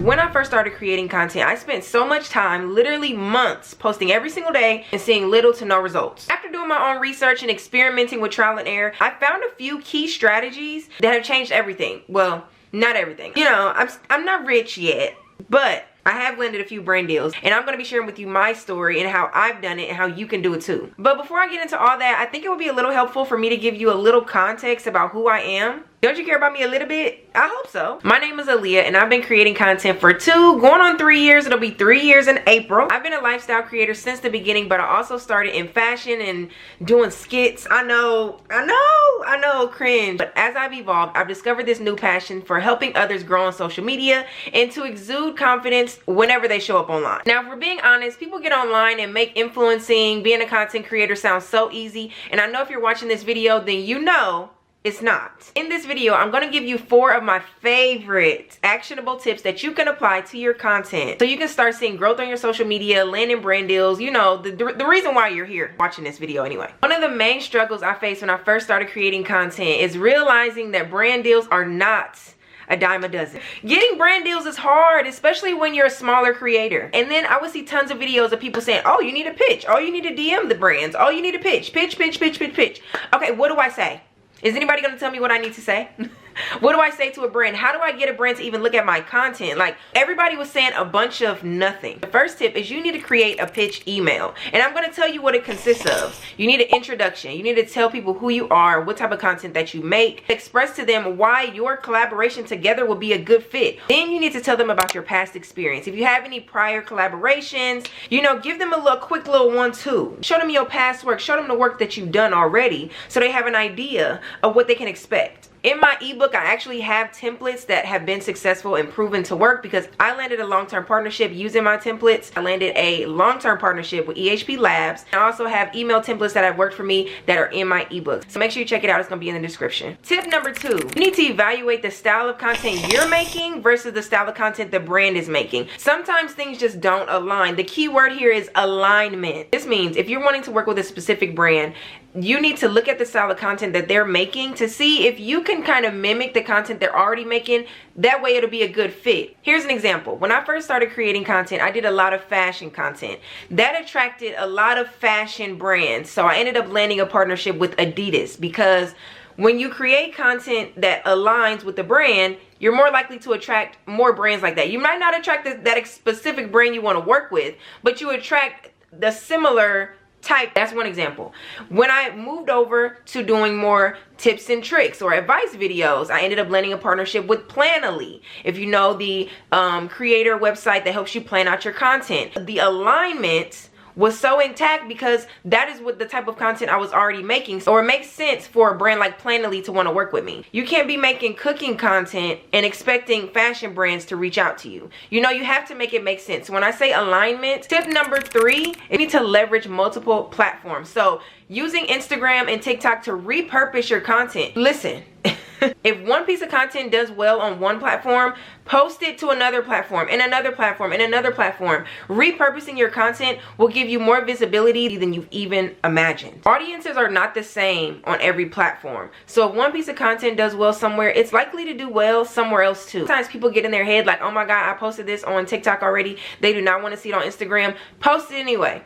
When I first started creating content, I spent so much time, literally months, posting every single day and seeing little to no results. After doing my own research and experimenting with trial and error, I found a few key strategies that have changed everything. Well, not everything. You know, I'm not rich yet, but I have landed a few brand deals, and I'm going to be sharing with you my story and how I've done it and how you can do it too. But before I get into all that, I think it would be a little helpful for me to give you a little context about who I am. Don't you care about me a little bit? I hope so. My name is Aaliyah, and I've been creating content for going on 3 years. It'll be 3 years in April. I've been a lifestyle creator since the beginning, but I also started in fashion and doing skits. I know, cringe. But as I've evolved, I've discovered this new passion for helping others grow on social media and to exude confidence whenever they show up online. Now, if we're being honest, people get online and make influencing, being a content creator sound so easy. And I know if you're watching this video, then you know it's not. In this video, I'm going to give you 4 of my favorite actionable tips that you can apply to your content so you can start seeing growth on your social media, landing brand deals, you know, the reason why you're here watching this video anyway. One of the main struggles I faced when I first started creating content is realizing that brand deals are not a dime a dozen. Getting brand deals is hard, especially when you're a smaller creator. And then I would see tons of videos of people saying, oh, you need a pitch. Oh, you need to DM the brands. Oh, you need a pitch. Pitch. Okay, what do I say? Is anybody going to tell me what I need to say? What do I say to a brand? How do I get a brand to even look at my content? Like, everybody was saying a bunch of nothing. The first tip is you need to create a pitch email. And I'm going to tell you what it consists of. You need an introduction. You need to tell people who you are, what type of content that you make. Express to them why your collaboration together will be a good fit. Then you need to tell them about your past experience. If you have any prior collaborations, you know, give them a quick little 1-2. Show them your past work. Show them the work that you've done already so they have an idea of what they can expect. In my ebook, I actually have templates that have been successful and proven to work because I landed a long-term partnership using my templates. I landed a long-term partnership with EHP Labs. I also have email templates that have worked for me that are in my ebook. So make sure you check it out. It's going to be in the description. Tip number 2, you need to evaluate the style of content you're making versus the style of content the brand is making. Sometimes things just don't align. The key word here is alignment. This means if you're wanting to work with a specific brand, you need to look at the style of content that they're making to see if you can kind of mimic the content they're already making. That way it'll be a good fit. Here's an example. When I first started creating content, I did a lot of fashion content. That attracted a lot of fashion brands. So I ended up landing a partnership with Adidas because when you create content that aligns with the brand, you're more likely to attract more brands like that. You might not attract that specific brand you want to work with, but you attract the similar type. That's one example. When I moved over to doing more tips and tricks or advice videos, I ended up landing a partnership with Planoly. If you know the creator website that helps you plan out your content, the alignment was so intact because that is what the type of content I was already making. So it makes sense for a brand like Planoly to want to work with me. You can't be making cooking content and expecting fashion brands to reach out to you. You know, you have to make it make sense. When I say alignment, tip number 3, you need to leverage multiple platforms. So using Instagram and TikTok to repurpose your content. Listen. If one piece of content does well on one platform, post it to another platform and another platform and another platform. Repurposing your content will give you more visibility than you've even imagined. Audiences are not the same on every platform. So if one piece of content does well somewhere, it's likely to do well somewhere else too. Sometimes people get in their head like, oh my God, I posted this on TikTok already. They do not want to see it on Instagram. Post it anyway.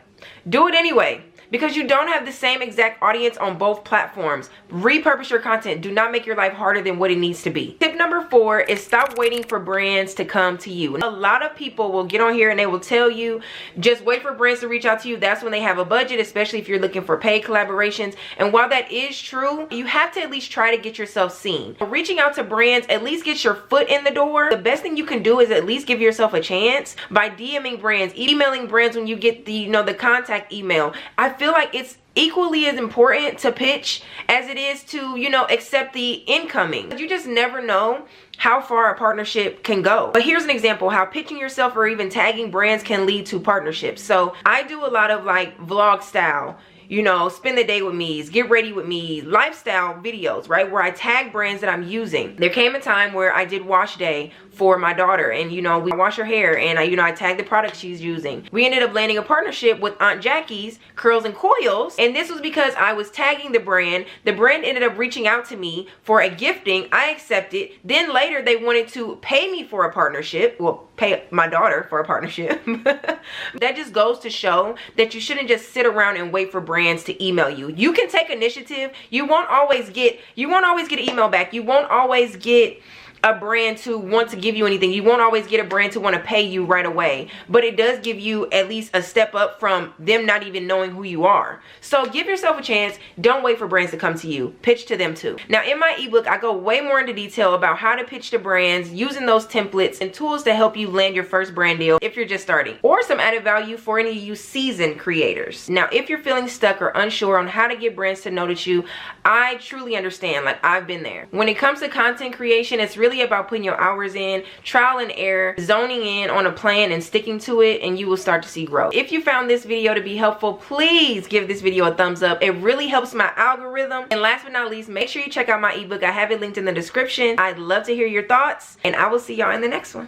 Do it anyway. Because you don't have the same exact audience on both platforms. Repurpose your content. Do not make your life harder than what it needs to be. Tip number 4 is stop waiting for brands to come to you. A lot of people will get on here and they will tell you, just wait for brands to reach out to you. That's when they have a budget, especially if you're looking for paid collaborations. And while that is true, you have to at least try to get yourself seen. Reaching out to brands, at least get your foot in the door. The best thing you can do is at least give yourself a chance by DMing brands, emailing brands when you get the, the contact email. I feel like it's equally as important to pitch as it is to, accept the incoming. You just never know how far a partnership can go. But here's an example how pitching yourself or even tagging brands can lead to partnerships. So I do a lot of like vlog style you know, spend the day with me's, get ready with me, lifestyle videos, right, where I tag brands that I'm using. There came a time where I did wash day for my daughter, and you know, we wash her hair, and I tagged the products she's using. We ended up landing a partnership with Aunt Jackie's Curls and Coils, and this was because I was tagging the brand. The brand ended up reaching out to me for a gifting. I accepted. Then later they wanted to pay me for a partnership, well, pay my daughter for a partnership. That just goes to show that you shouldn't just sit around and wait for brands to email you. You can take initiative. You won't always get an email back. You won't always get a brand to want to give you anything. You won't always get a brand to want to pay you right away, but it does give you at least a step up from them not even knowing who you are. So give yourself a chance. Don't wait for brands to come to you. Pitch to them too. Now in my ebook, I go way more into detail about how to pitch to brands, using those templates and tools to help you land your first brand deal if you're just starting, or some added value for any of you seasoned creators. Now if you're feeling stuck or unsure on how to get brands to notice you, I truly understand. Like, I've been there. When it comes to content creation, it's really about putting your hours in, trial and error, zoning in on a plan and sticking to it, and you will start to see growth. If you found this video to be helpful, please give this video a thumbs up. It really helps my algorithm. And last but not least, make sure you check out my ebook. I have it linked in the description. I'd love to hear your thoughts, and I will see y'all in the next one.